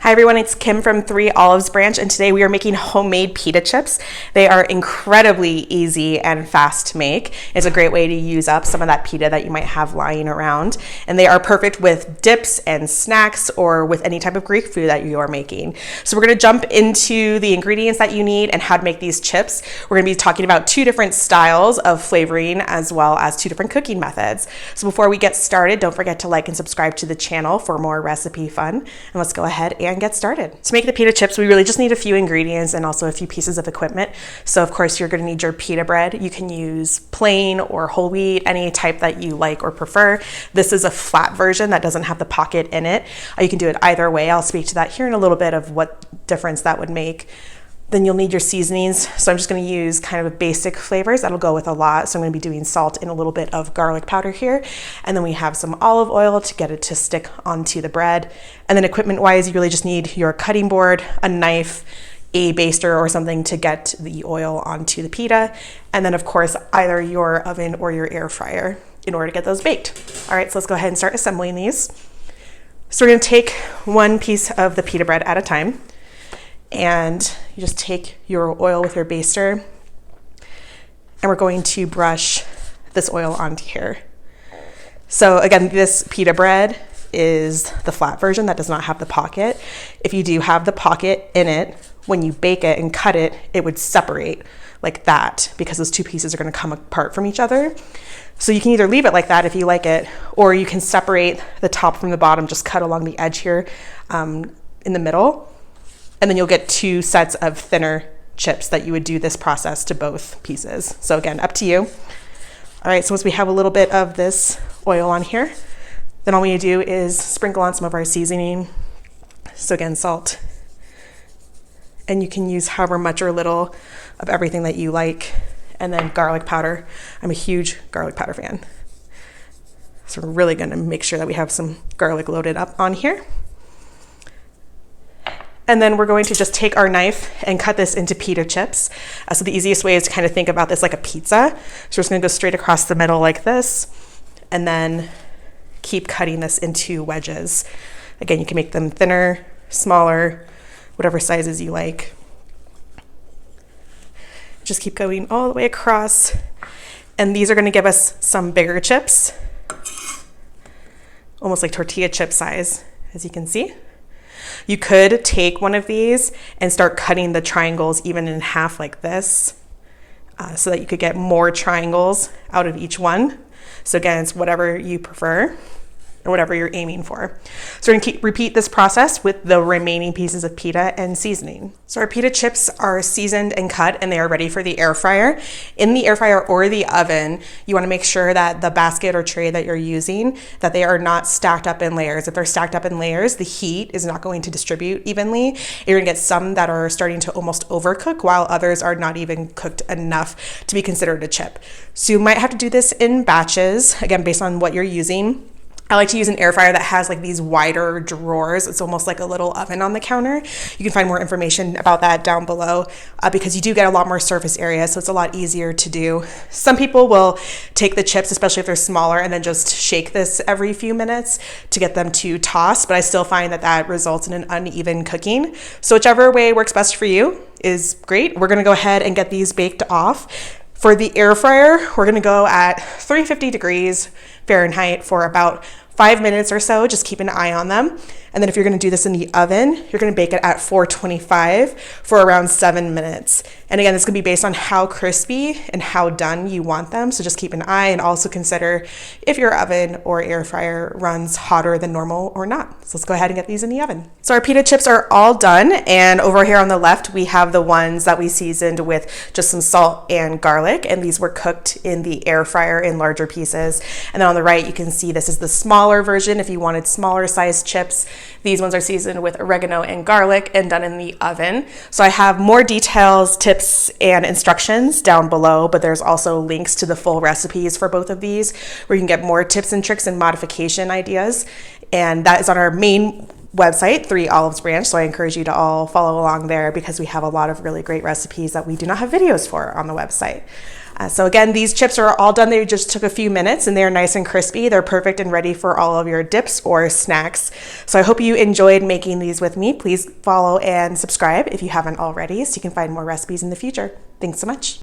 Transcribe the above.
Hi everyone, it's Kim from 3 Olives Branch, and today we are making homemade pita chips. They are incredibly easy and fast to make. It's a great way to use up some of that pita that you might have lying around, and they are perfect with dips and snacks or with any type of Greek food that you are making. So we're going to jump into the ingredients that you need and how to make these chips. We're going to be talking about 2 different styles of flavoring as well as 2 different cooking methods. So before we get started, don't forget to like and subscribe to the channel for more recipe fun, and let's go ahead and get started. To make the pita chips, we really just need a few ingredients and also a few pieces of equipment. So of course you're going to need your pita bread. You can use plain or whole wheat, any type that you like or prefer. This is a flat version that doesn't have the pocket in it. You can do it either way. I'll speak to that here in a little bit of what difference that would make. Then you'll need your seasonings. So I'm just going to use kind of basic flavors. That'll go with a lot. So I'm going to be doing salt and a little bit of garlic powder here. And then we have some olive oil to get it to stick onto the bread. And then equipment wise, you really just need your cutting board, a knife, a baster or something to get the oil onto the pita. And then of course, either your oven or your air fryer in order to get those baked. All right, so let's go ahead and start assembling these. So we're going to take one piece of the pita bread at a time. And you just take your oil with your baster, and we're going to brush this oil onto here. So again, this pita bread is the flat version that does not have the pocket. If you do have the pocket in it, when you bake it and cut it, it would separate like that because those 2 pieces are going to come apart from each other. So you can either leave it like that if you like it, or you can separate the top from the bottom, just cut along the edge here in the middle. And then you'll get 2 sets of thinner chips that you would do this process to both pieces. So again, up to you. All right, so once we have a little bit of this oil on here, then all we need to do is sprinkle on some of our seasoning. So again, salt. And you can use however much or little of everything that you like. And then garlic powder. I'm a huge garlic powder fan. So we're really gonna make sure that we have some garlic loaded up on here. And then we're going to just take our knife and cut this into pita chips. So the easiest way is to kind of think about this like a pizza. So we're just gonna go straight across the middle like this, and then keep cutting this into wedges. Again, you can make them thinner, smaller, whatever sizes you like. Just keep going all the way across. And these are gonna give us some bigger chips, almost like tortilla chip size, as you can see. You could take one of these and start cutting the triangles even in half like this so that you could get more triangles out of each one. So again, it's whatever you prefer and whatever you're aiming for. So we're gonna repeat this process with the remaining pieces of pita and seasoning. So our pita chips are seasoned and cut, and they are ready for the air fryer. In the air fryer or the oven, you wanna make sure that the basket or tray that you're using, that they are not stacked up in layers. If they're stacked up in layers, the heat is not going to distribute evenly. You're gonna get some that are starting to almost overcook, while others are not even cooked enough to be considered a chip. So you might have to do this in batches, again, based on what you're using. I like to use an air fryer that has like these wider drawers. It's almost like a little oven on the counter. You can find more information about that down below because you do get a lot more surface area, so it's a lot easier to do. Some people will take the chips, especially if they're smaller, and then just shake this every few minutes to get them to toss, but I still find that that results in an uneven cooking. So whichever way works best for you is great. We're gonna go ahead and get these baked off. For the air fryer, we're gonna go at 350 degrees Fahrenheit for about 5 minutes or so. Just keep an eye on them. And then if you're gonna do this in the oven, you're gonna bake it at 425 for around 7 minutes. And again, this can be based on how crispy and how done you want them. So just keep an eye and also consider if your oven or air fryer runs hotter than normal or not. So let's go ahead and get these in the oven. So our pita chips are all done. And over here on the left, we have the ones that we seasoned with just some salt and garlic. And these were cooked in the air fryer in larger pieces. And then on the right, you can see this is the smaller version if you wanted smaller sized chips. These ones are seasoned with oregano and garlic and done in the oven. So I have more details, tips, and instructions down below, but there's also links to the full recipes for both of these where you can get more tips and tricks and modification ideas. And that is on our main website, 3 Olives Branch. So I encourage you to all follow along there because we have a lot of really great recipes that we do not have videos for on the website. So again, these chips are all done. They just took a few minutes and they're nice and crispy. They're perfect and ready for all of your dips or snacks. So I hope you enjoyed making these with me. Please follow and subscribe if you haven't already so you can find more recipes in the future. Thanks so much.